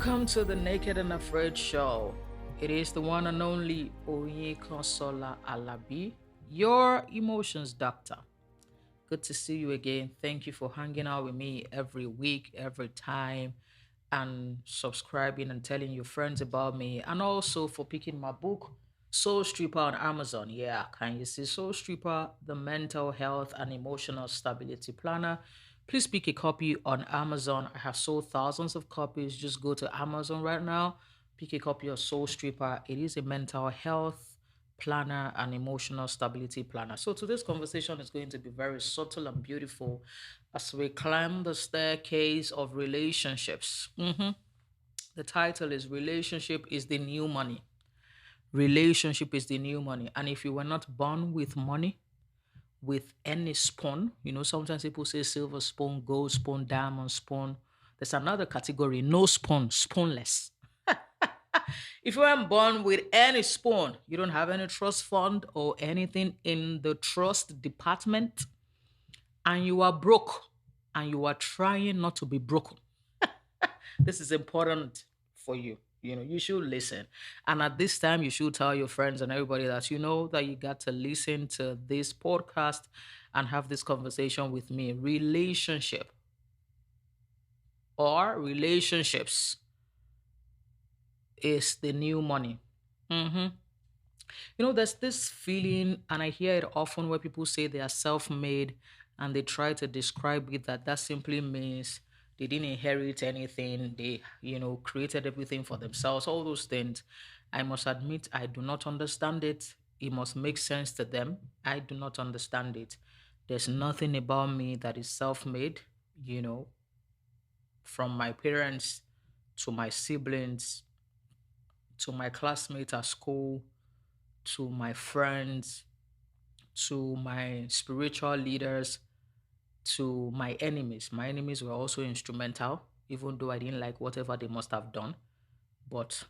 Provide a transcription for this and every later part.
Welcome to the Naked and Afraid show. It is the one and only Oye Consola Alabi, your emotions doctor. Good to see you again. Thank you for hanging out with me every week, every time, and subscribing and telling your friends about me, and also for picking my book, Soul Stripper, on Amazon. Yeah, can you see Soul Stripper, the mental health and emotional stability planner? Please pick a copy on Amazon. I have sold thousands of copies. Just go to Amazon right now, pick a copy of Soul Stripper. It is a mental health planner and emotional stability planner. So today's conversation is going to be very subtle and beautiful as we climb the staircase of relationships. The title is Relationship is the New Money. Relationship is the new money. And if you were not born with money, with any spoon, sometimes people say silver spoon, gold spoon, diamond spoon. There's another category, no spoon, spoonless. If you weren't born with any spoon, you don't have any trust fund or anything in the trust department, and you are broke and you are trying not to be broken, this is important for you. You should listen. And at this time, you should tell your friends and everybody that you know that you got to listen to this podcast and have this conversation with me. Relationship or relationships is the new money. hmm there's this feeling, and I hear it often where people say they are self made and they try to describe it that simply means they didn't inherit anything, they, created everything for themselves, all those things. I must admit, I do not understand it. It must make sense to them. I do not understand it. There's nothing about me that is self made, you know, from my parents to my siblings to my classmates at school to my friends, to my spiritual leaders, to my enemies. My enemies were also instrumental, even though I didn't like whatever they must have done. But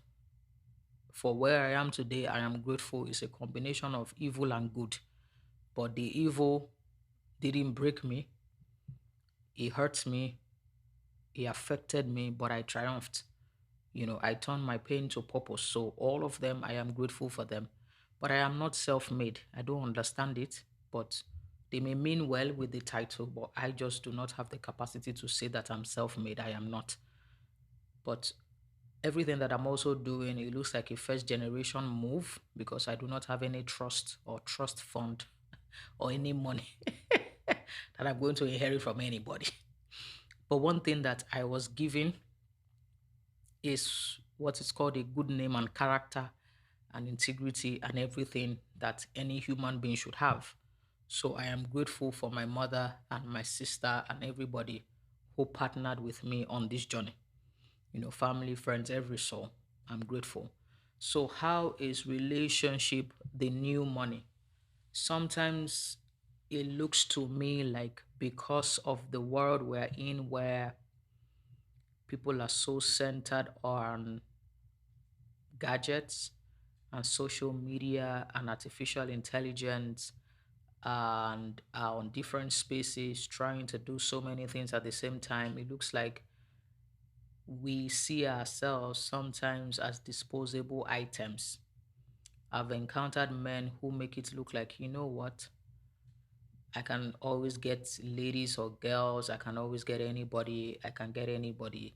for where I am today, I am grateful. It's a combination of evil and good. But the evil didn't break me, it hurt me, it affected me, but I triumphed. I turned my pain to purpose. So all of them, I am grateful for them. But I am not self-made. I don't understand it, but they may mean well with the title, but I just do not have the capacity to say that I'm self-made. I am not. But everything that I'm also doing, it looks like a first generation move because I do not have any trust or trust fund or any money that I'm going to inherit from anybody. But one thing that I was given is what is called a good name and character and integrity and everything that any human being should have. So I am grateful for my mother and my sister and everybody who partnered with me on this journey. Family, friends, every soul. I'm grateful. So how is relationship the new money? Sometimes it looks to me like because of the world we're in where people are so centered on gadgets and social media and artificial intelligence and are on different spaces trying to do so many things at the same time, it looks like we see ourselves sometimes as disposable items. I've encountered men who make it look like, you know what, I can always get ladies or girls, I can always get anybody, I can get anybody.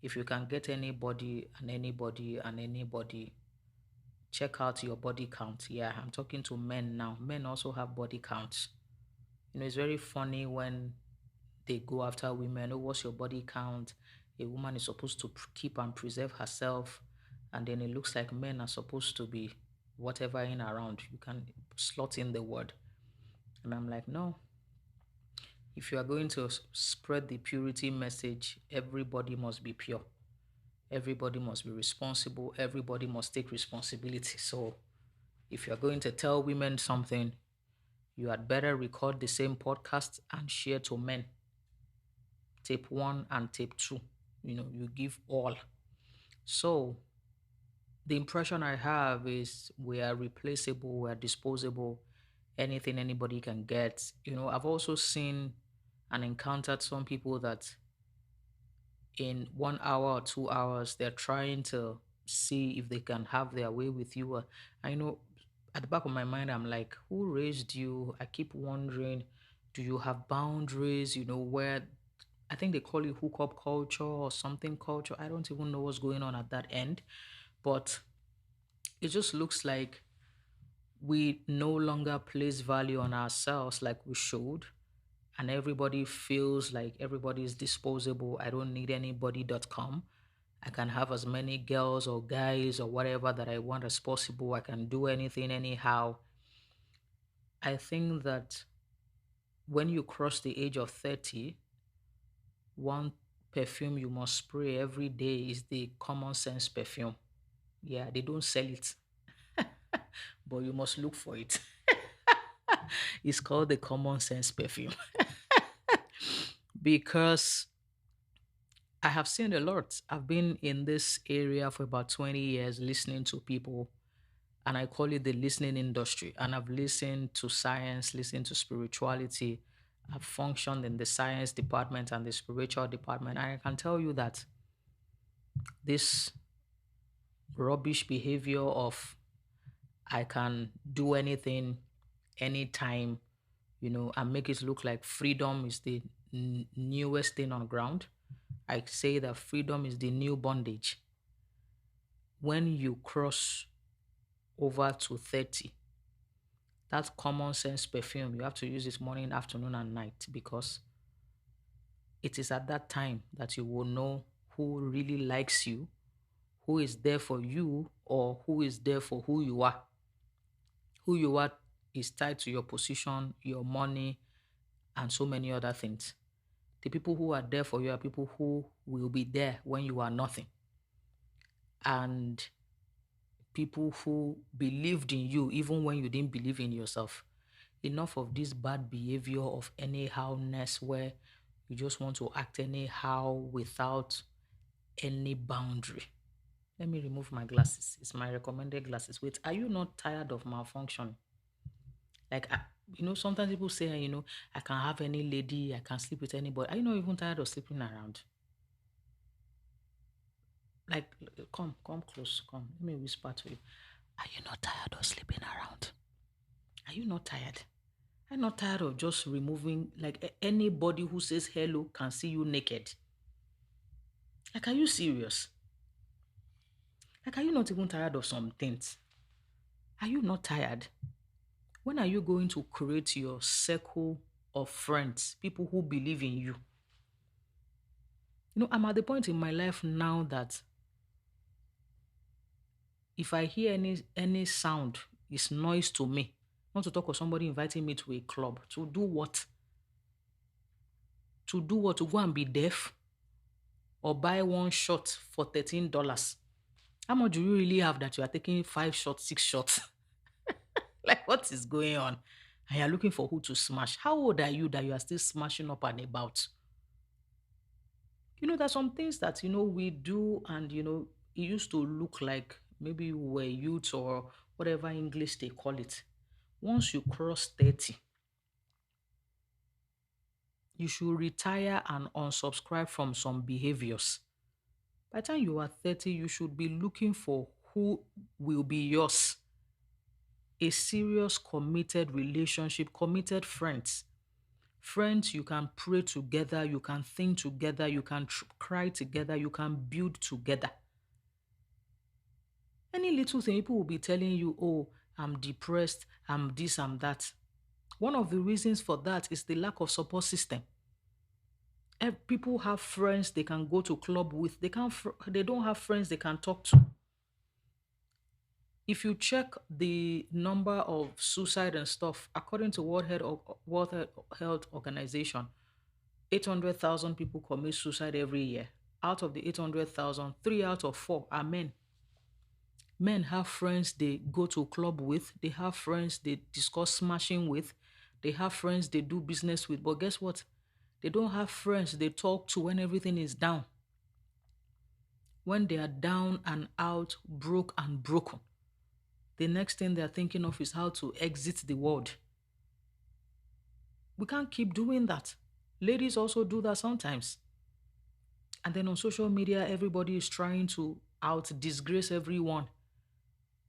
If you can get anybody and anybody and anybody, check out your body count. Yeah, I'm talking to men now. Men also have body counts. It's very funny when they go after women. Oh, what's your body count? A woman is supposed to keep and preserve herself. And then it looks like men are supposed to be whatever in around. You can slot in the word. And I'm like, no. If you are going to spread the purity message, everybody must be pure. Everybody must be responsible. Everybody must take responsibility. So if you're going to tell women something, you had better record the same podcast and share to men. Tape one and tape two. You give all. So the impression I have is we are replaceable, we are disposable, anything anybody can get. I've also seen and encountered some people that in 1 hour or 2 hours, they're trying to see if they can have their way with you. I know at the back of my mind, I'm like, who raised you? I keep wondering, do you have boundaries? Where I think they call it hookup culture or something culture. I don't even know what's going on at that end. But it just looks like we no longer place value on ourselves like we should. And everybody feels like everybody is disposable. I don't need anybody.com. I can have as many girls or guys or whatever that I want as possible. I can do anything anyhow. I think that when you cross the age of 30, one perfume you must spray every day is the common sense perfume. Yeah, they don't sell it, but you must look for it. It's called the common sense perfume because I have seen a lot. I've been in this area for about 20 years listening to people, and I call it the listening industry. And I've listened to science, listened to spirituality. I've functioned in the science department and the spiritual department. And I can tell you that this rubbish behavior of I can do anything anytime, and make it look like freedom is the newest thing on ground. I say that freedom is the new bondage. When you cross over to 30, that common sense perfume, you have to use it morning, afternoon, and night because it is at that time that you will know who really likes you, who is there for you, or who is there for who you are. Who you are is tied to your position, your money, and so many other things. The people who are there for you are people who will be there when you are nothing. And people who believed in you even when you didn't believe in yourself. Enough of this bad behavior of anyhowness where you just want to act anyhow without any boundary. Let me remove my glasses. It's my recommended glasses. Wait, are you not tired of malfunction? Like, sometimes people say, I can have any lady, I can sleep with anybody. Are you not even tired of sleeping around? Like, come close, come. Let me whisper to you. Are you not tired of sleeping around? Are you not tired? I'm not tired of just removing, like, anybody who says hello can see you naked. Like, are you serious? Like, are you not even tired of some things? Are you not tired? When are you going to create your circle of friends, people who believe in you? I'm at the point in my life now that if I hear any sound, it's noise to me. Not to talk of somebody inviting me to a club. To do what? To do what? To go and be deaf? Or buy one shot for $13? How much do you really have that you are taking 5 shots, 6 shots? Like, what is going on? And you're looking for who to smash. How old are you that you are still smashing up and about? There's some things that, we do and, it used to look like maybe we were youth or whatever English they call it. Once you cross 30, you should retire and unsubscribe from some behaviors. By the time you are 30, you should be looking for who will be yours. A serious, committed relationship, committed friends. Friends you can pray together, you can think together, you can cry together, you can build together. Any little thing, people will be telling you, oh, I'm depressed, I'm this, I'm that. One of the reasons for that is the lack of support system. People have friends they can go to club with. They don't have friends they can talk to. If you check the number of suicide and stuff, according to World Health Organization, 800,000 people commit suicide every year. Out of the 800,000, 3 out of 4 are men. Men have friends they go to club with. They have friends they discuss smashing with. They have friends they do business with. But guess what? They don't have friends they talk to when everything is down. When they are down and out, broke and broken, the next thing they're thinking of is how to exit the world. We can't keep doing that. Ladies also do that sometimes. And then on social media, everybody is trying to out disgrace everyone.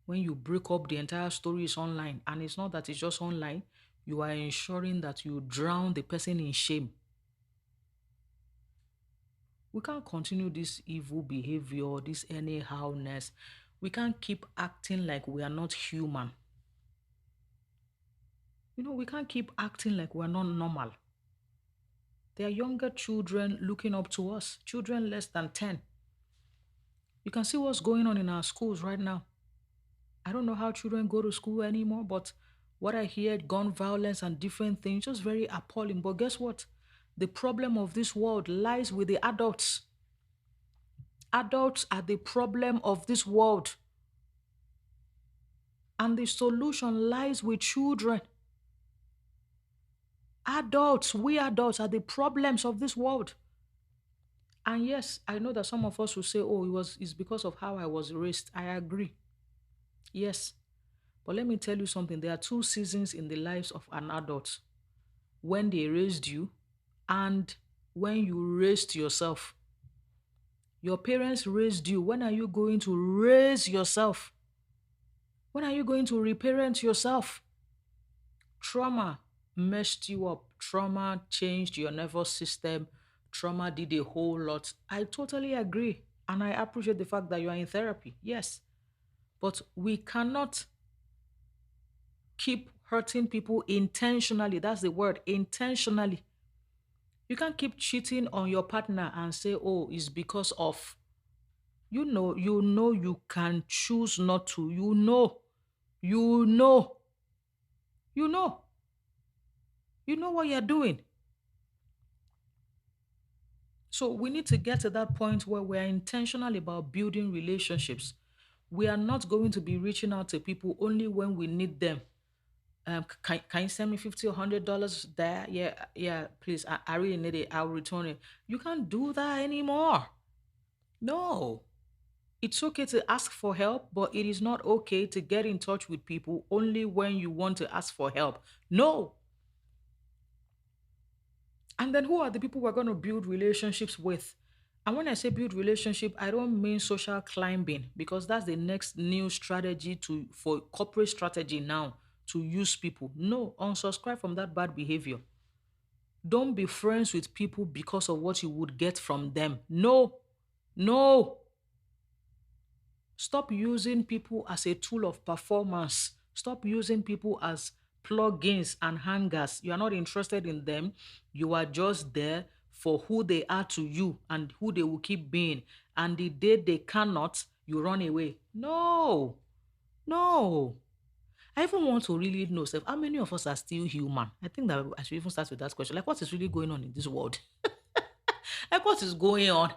When you break up, the entire story is online. And it's not that it's just online, you are ensuring that you drown the person in shame. We can't continue this evil behavior, this anyhowness. We can't keep acting like we are not human. We can't keep acting like we're not normal. There are younger children looking up to us, children less than 10. You can see what's going on in our schools right now. I don't know how children go to school anymore, but what I hear, gun violence and different things, just very appalling. But guess what? The problem of this world lies with the adults. Adults are the problem of this world, and the solution lies with children. Adults, we adults are the problems of this world. And yes, I know that some of us will say, oh, it's because of how I was raised. I agree. Yes. But let me tell you something. There are two seasons in the lives of an adult: when they raised you and when you raised yourself. Your parents raised you. When are you going to raise yourself? When are you going to reparent yourself? Trauma messed you up. Trauma changed your nervous system. Trauma did a whole lot. I totally agree. And I appreciate the fact that you are in therapy. Yes. But we cannot keep hurting people intentionally. That's the word, intentionally. You can't keep cheating on your partner and say, oh, it's because of, you can choose not to. You know, you know, you know what you're doing. So we need to get to that point where we are intentional about building relationships. We are not going to be reaching out to people only when we need them. Can you send me 50 or $100 there? Yeah, yeah, please. I really need it. I'll return it. You can't do that anymore. No. It's okay to ask for help, but it is not okay to get in touch with people only when you want to ask for help. No. And then who are the people we're going to build relationships with? And when I say build relationship, I don't mean social climbing, because that's the next new strategy for corporate strategy now, to use people. No, unsubscribe from that bad behavior. Don't be friends with people because of what you would get from them. No, no. Stop using people as a tool of performance. Stop using people as plugins and hangers. You are not interested in them. You are just there for who they are to you and who they will keep being. And the day they cannot, you run away. No, no. I even want to really know, Seth, how many of us are still human? I think that I should even start with that question. Like, what is really going on in this world? Like, what is going on?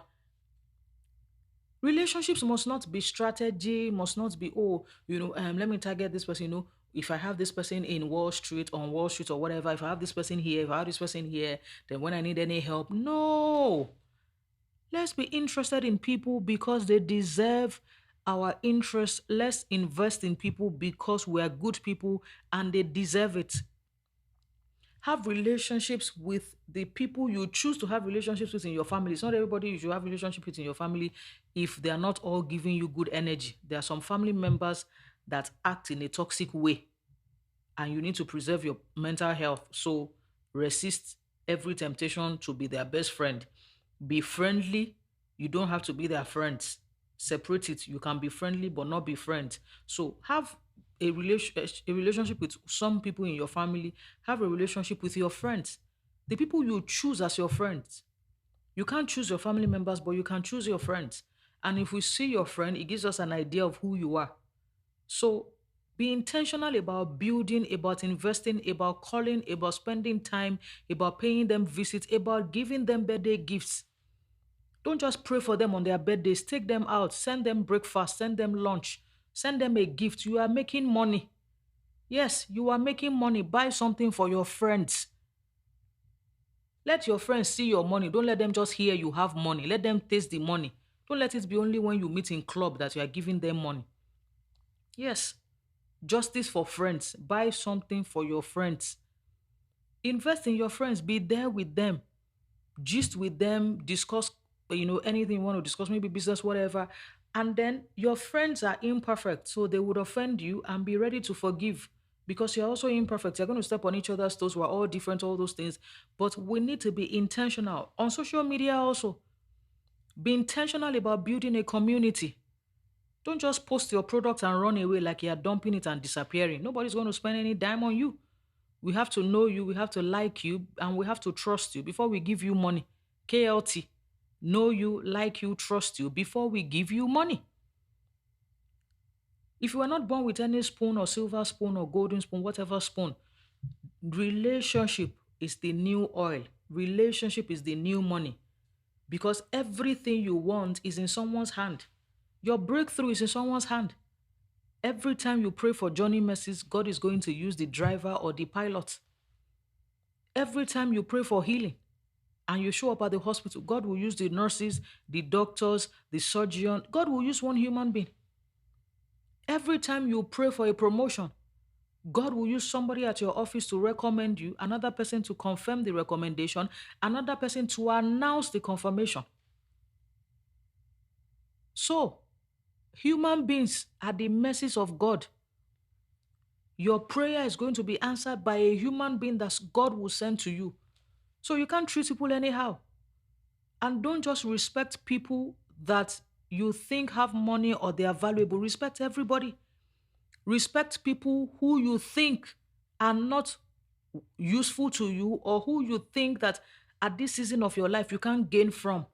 Relationships must not be strategy, must not be, oh, let me target this person, if I have this person in Wall Street, on Wall Street or whatever, if I have this person here, if I have this person here, then when I need any help. No. Let's be interested in people because they deserve our interest. Let's invest in people because we are good people and they deserve it. Have relationships with the people you choose to have relationships with in your family. It's not everybody you should have relationship with in your family if they are not all giving you good energy. There are some family members that act in a toxic way, and you need to preserve your mental health. So resist every temptation to be their best friend. Be friendly. You don't have to be their friends. Separate it. You can be friendly but not be friends. So have a relationship with some people in your family. Have a relationship with your friends. The people you choose as your friends. You can't choose your family members, but you can choose your friends. And if we see your friend, it gives us an idea of who you are. So be intentional about building, about investing, about calling, about spending time, about paying them visits, about giving them birthday gifts. Don't just pray for them on their birthdays. Take them out, send them breakfast, send them lunch, send them a gift. You are making money. Yes, you are making money. Buy something for your friends. Let your friends see your money. Don't let them just hear you have money. Let them taste the money. Don't let it be only when you meet in club that you are giving them money. Yes, justice for friends. Buy something for your friends. Invest in your friends. Be there with them. Gist with them. Discuss anything you want to discuss, maybe business, whatever. And then your friends are imperfect, so they would offend you and be ready to forgive because you're also imperfect. You're going to step on each other's toes. We're all different, all those things. But we need to be intentional. On social media, also, be intentional about building a community. Don't just post your product and run away like you're dumping it and disappearing. Nobody's going to spend any dime on you. We have to know you, we have to like you, and we have to trust you before we give you money. KLT. Know you, like you, trust you before we give you money. If you are not born with any spoon or silver spoon or golden spoon, whatever spoon, relationship is the new oil. Relationship is the new money because everything you want is in someone's hand. Your breakthrough is in someone's hand. Every time you pray for Johnny Mercies, God is going to use the driver or the pilot. Every time you pray for healing and you show up at the hospital, God will use the nurses, the doctors, the surgeon. God will use one human being. Every time you pray for a promotion, God will use somebody at your office to recommend you, another person to confirm the recommendation, another person to announce the confirmation. So, human beings are the mercies of God. Your prayer is going to be answered by a human being that God will send to you. So you can't treat people anyhow. And don't just respect people that you think have money or they are valuable. Respect everybody. Respect people who you think are not useful to you or who you think that at this season of your life you can't gain from.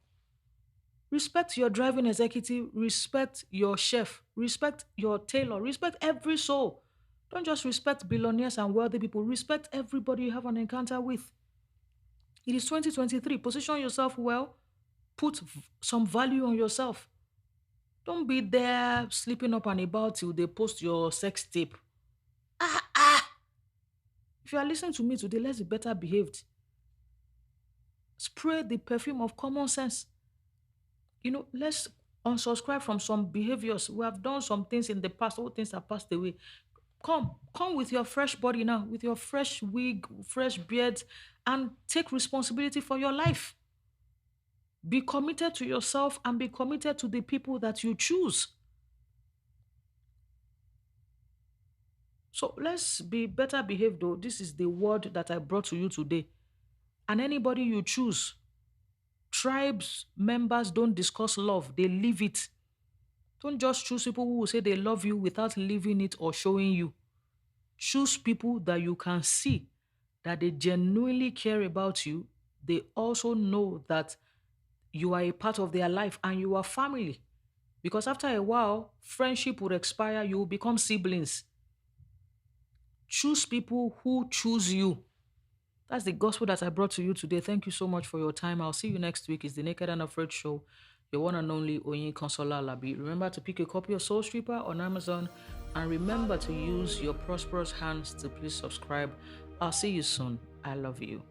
Respect your driving executive, respect your chef, respect your tailor, respect every soul. Don't just respect billionaires and wealthy people, respect everybody you have an encounter with. It is 2023. Position yourself well, put some value on yourself. Don't be there sleeping up and about till they post your sex tape. Ah, ah. If you are listening to me today, let's be better behaved. Spray the perfume of common sense. Let's unsubscribe from some behaviors. We have done some things in the past, all things have passed away. Come with your fresh body now, with your fresh wig, fresh beard, and take responsibility for your life. Be committed to yourself and be committed to the people that you choose. So let's be better behaved, though. This is the word that I brought to you today. And anybody you choose, tribes members don't discuss love, they live it. Don't just choose people who will say they love you without living it or showing you. Choose people that you can see that they genuinely care about you. They also know that you are a part of their life and you are family. Because after a while, friendship will expire, you will become siblings. Choose people who choose you. That's the gospel that I brought to you today. Thank you so much for your time. I'll see you next week. It's the Naked and Afraid Show. Your one and only Oyin Consola Labi. Remember to pick a copy of Soul Stripper on Amazon and remember to use your prosperous hands to please subscribe. I'll see you soon. I love you.